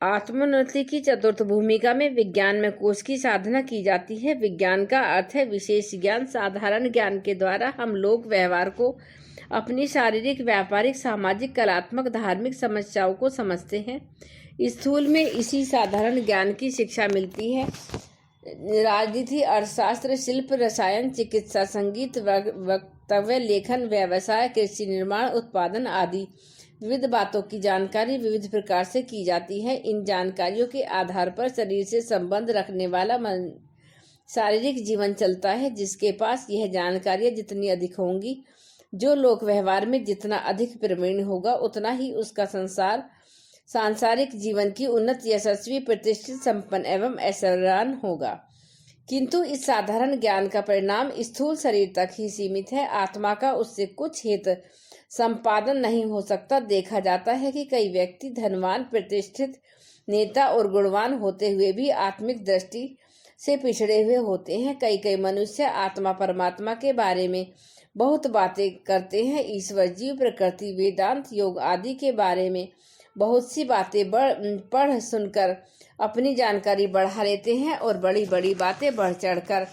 आत्मोन्नति की चतुर्थ भूमिका में विज्ञान में कोश की साधना की जाती है। विज्ञान का अर्थ है विशेष ज्ञान। साधारण ज्ञान के द्वारा हम लोग व्यवहार को, अपनी शारीरिक, व्यापारिक, सामाजिक, कलात्मक, धार्मिक समस्याओं को समझते हैं। स्थूल में इसी साधारण ज्ञान की शिक्षा मिलती है। राजनीति, अर्थशास्त्र, शिल्प, रसायन, चिकित्सा, संगीत, वक्तव्य लेखन, व्यवसाय, कृषि, निर्माण, उत्पादन आदि विविध बातों की जानकारी विविध प्रकार से की जाती है। इन जानकारियों के आधार पर शरीर से संबंध रखने वाला शारीरिक जीवन चलता है। जिसके पास यह जानकारियां जितनी अधिक होंगी, जो लोक व्यवहार में जितना अधिक प्रवीण होगा, उतना ही उसका सांसारिक जीवन की उन्नत, यशस्वी, प्रतिष्ठित, संपन्न एवं ऐश्वर्यवान होगा। किंतु इस साधारण ज्ञान का परिणाम स्थूल शरीर तक ही सीमित है। आत्मा का उससे कुछ हित संपादन नहीं हो सकता। देखा जाता है कि कई व्यक्ति धनवान, प्रतिष्ठित, नेता और गुणवान होते हुए भी आत्मिक दृष्टि से पिछड़े हुए होते हैं। कई मनुष्य आत्मा, परमात्मा के बारे में बहुत बातें करते हैं। ईश्वर, जीव, प्रकृति, वेदांत, योग आदि के बारे में बहुत सी बातें पढ़ सुनकर अपनी जानकारी बढ़ा लेते हैं और बड़ी बड़ी बातें बढ़ चढ़ कर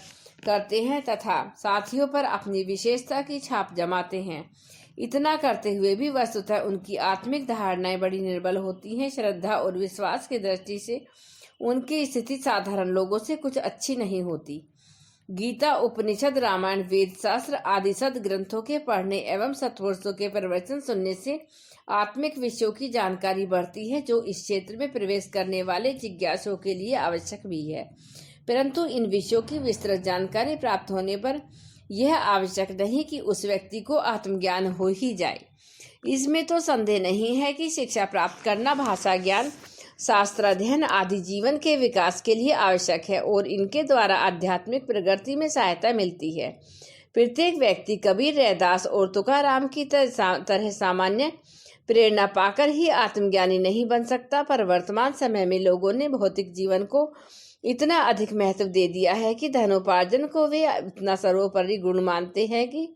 करते हैं तथा साथियों पर अपनी विशेषता की छाप जमाते हैं। इतना करते हुए भी वस्तुतः उनकी आत्मिक धारणाएं बड़ी निर्बल होती हैं। श्रद्धा और विश्वास की दृष्टि से उनकी स्थिति साधारण लोगों से कुछ अच्छी नहीं होती। गीता, उपनिषद, रामायण, वेद शास्त्र आदि सद ग्रंथों के पढ़ने एवं सत्पुरुषों के प्रवचन सुनने से आत्मिक विषयों की जानकारी बढ़ती है, जो इस क्षेत्र में प्रवेश करने वाले जिज्ञासुओं के लिए आवश्यक भी है। परंतु इन विषयों की विस्तृत जानकारी प्राप्त होने पर यह आवश्यक नहीं कि उस व्यक्ति को आत्मज्ञान हो ही जाए। इसमें तो संदेह नहीं है कि शिक्षा प्राप्त करना, भाषा ज्ञान, शास्त्र अध्ययन आदि जीवन के विकास के लिए आवश्यक है और इनके द्वारा आध्यात्मिक प्रगति में सहायता मिलती है। प्रत्येक व्यक्ति कबीर, रैदास और तुकाराम की तरह सामान्य प्रेरणा पाकर ही आत्मज्ञानी नहीं बन सकता। पर वर्तमान समय में लोगों ने भौतिक जीवन को इतना अधिक महत्व दे दिया है कि धनोपार्जन को वे इतना सर्वोपरि गुण मानते हैं कि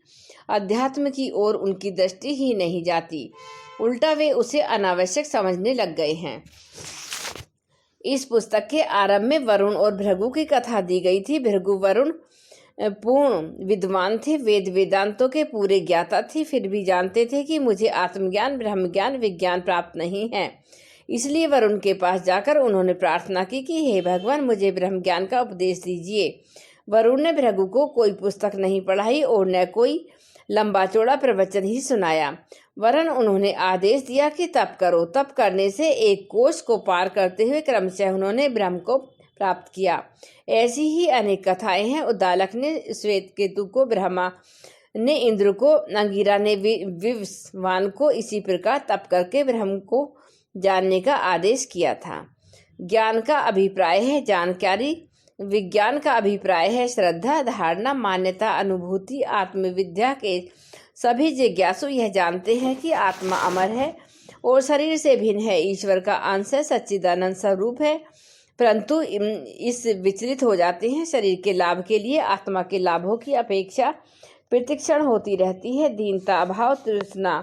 अध्यात्म की ओर उनकी दृष्टि ही नहीं जाती। उल्टा वे उसे अनावश्यक समझने लग गए हैं। इस पुस्तक के आरंभ में वरुण और भृगु की कथा दी गई थी। भृगु वरुण पूर्ण विद्वान थे, वेद वेदांतों के पूरे ज्ञाता थे, फिर भी जानते थे कि मुझे आत्मज्ञान, ब्रह्मज्ञान, विज्ञान प्राप्त नहीं है। इसलिए वरुण के पास जाकर उन्होंने प्रार्थना की कि हे भगवान, मुझे ब्रह्म ज्ञान का उपदेश दीजिए। वरुण ने भृगु को कोई पुस्तक नहीं पढ़ाई और न कोई लंबा चौड़ा प्रवचन ही सुनाया, वरन उन्होंने आदेश दिया कि तप करो। तप करने से एक कोश को पार करते हुए क्रमशः उन्होंने ब्रह्म को प्राप्त किया। ऐसी ही अनेक कथाएं हैं। उद्दालक ने श्वेत केतु को, ब्रह्मा ने इंद्र को, अंगिरा ने विवस्वान को इसी प्रकार तप करके ब्रह्म को जानने का आदेश किया था। ज्ञान का अभिप्राय है जानकारी, विज्ञान का अभिप्राय है श्रद्धा, धारणा, मान्यता, अनुभूति। आत्मविद्या के सभी जिज्ञासु यह जानते हैं कि आत्मा अमर है और शरीर से भिन्न है, ईश्वर का अंश है, सच्चिदानंद स्वरूप है, परंतु इस विचलित हो जाते हैं। शरीर के लाभ के लिए आत्मा के लाभों की अपेक्षा प्रतिक्षण होती रहती है। दीनता, अभाव, तृष्णा,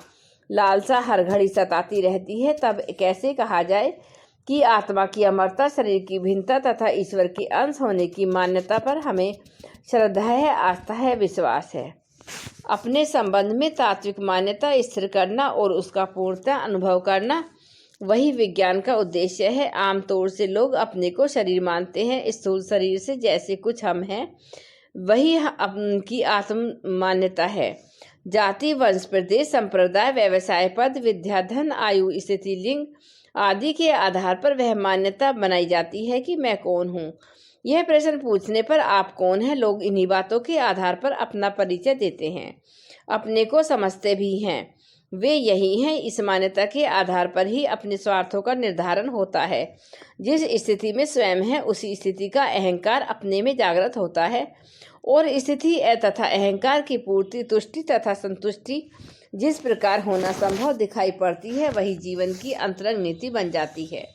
लालसा हर घड़ी सताती रहती है। तब कैसे कहा जाए कि आत्मा की अमरता, शरीर की भिन्नता तथा ईश्वर के अंश होने की मान्यता पर हमें श्रद्धा है, आस्था है, विश्वास है। अपने संबंध में तात्विक मान्यता स्थिर करना और उसका पूर्णतः अनुभव करना, वही विज्ञान का उद्देश्य है। आमतौर से लोग अपने को शरीर मानते हैं। स्थूल शरीर से जैसे कुछ हम हैं, वही उनकी आत्म मान्यता है। जाति, वंश, प्रदेश, संप्रदाय, व्यवसाय, पद, विद्या, धन, आयु, स्थिति, लिंग आदि के आधार पर वह मान्यता बनाई जाती है कि मैं कौन हूँ। यह प्रश्न पूछने पर आप कौन हैं, लोग इन्हीं बातों के आधार पर अपना परिचय देते हैं, अपने को समझते भी हैं। वे यही हैं। इस मान्यता के आधार पर ही अपने स्वार्थों का निर्धारण होता है। जिस स्थिति में स्वयं है, उसी स्थिति का अहंकार अपने में जागृत होता है और स्थिति तथा अहंकार की पूर्ति, तुष्टि तथा संतुष्टि जिस प्रकार होना संभव दिखाई पड़ती है, वही जीवन की अंतरंग नीति बन जाती है।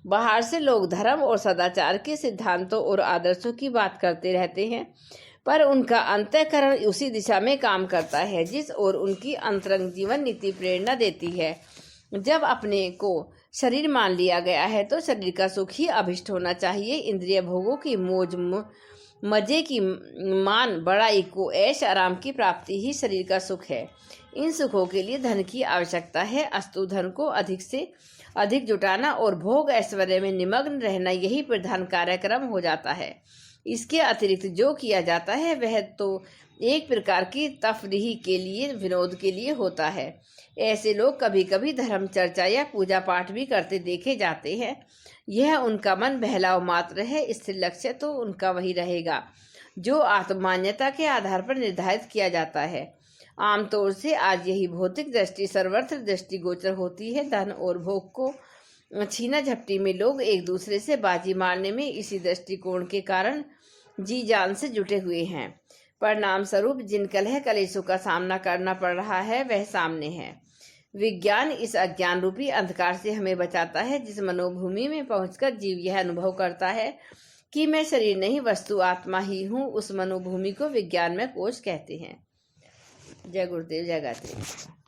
बाहर से लोग धर्म और सदाचार के सिद्धांतों और आदर्शों की बात करते रहते हैं, पर उनका अंतःकरण उसी दिशा में काम करता है जिस ओर उनकी अंतरंग जीवन नीति प्रेरणा देती है। जब अपने को शरीर मान लिया गया है तो शरीर का सुख ही अभिष्ट होना चाहिए। इंद्रिय भोगों की मौज मजे की मान बड़ाई को ऐश आराम की प्राप्ति ही शरीर का सुख है। इन सुखों के लिए धन की आवश्यकता है, अस्तु धन को अधिक से अधिक जुटाना और भोग ऐश्वर्य में निमग्न रहना यही प्रधान कार्यक्रम हो जाता है। इसके अतिरिक्त जो किया जाता है वह तो एक प्रकार की तफरीही के लिए, विनोद के लिए होता है। ऐसे लोग कभी कभी धर्म चर्चा या पूजा पाठ भी करते देखे जाते हैं। यह उनका मन बहलाव मात्र है, स्थिर लक्ष्य तो उनका वही रहेगा जो आत्ममान्यता के आधार पर निर्धारित किया जाता है। आमतौर से आज यही भौतिक दृष्टि सर्वत्र दृष्टिगोचर होती है। धन और भोग को छीना झपटी में लोग एक दूसरे से बाजी मारने में इसी दृष्टिकोण के कारण जी जान से जुटे हुए हैं। परिणाम स्वरूप जिन कलह कलेशों का सामना करना पड़ रहा है वह सामने है। विज्ञान इस अज्ञान रूपी अंधकार से हमें बचाता है। जिस मनोभूमि में पहुंचकर जीव यह अनुभव करता है कि मैं शरीर नहीं वस्तु आत्मा ही हूँ, उस मनोभूमि को विज्ञान में कोश कहते हैं। जय गुरुदेव, जय गायत्री।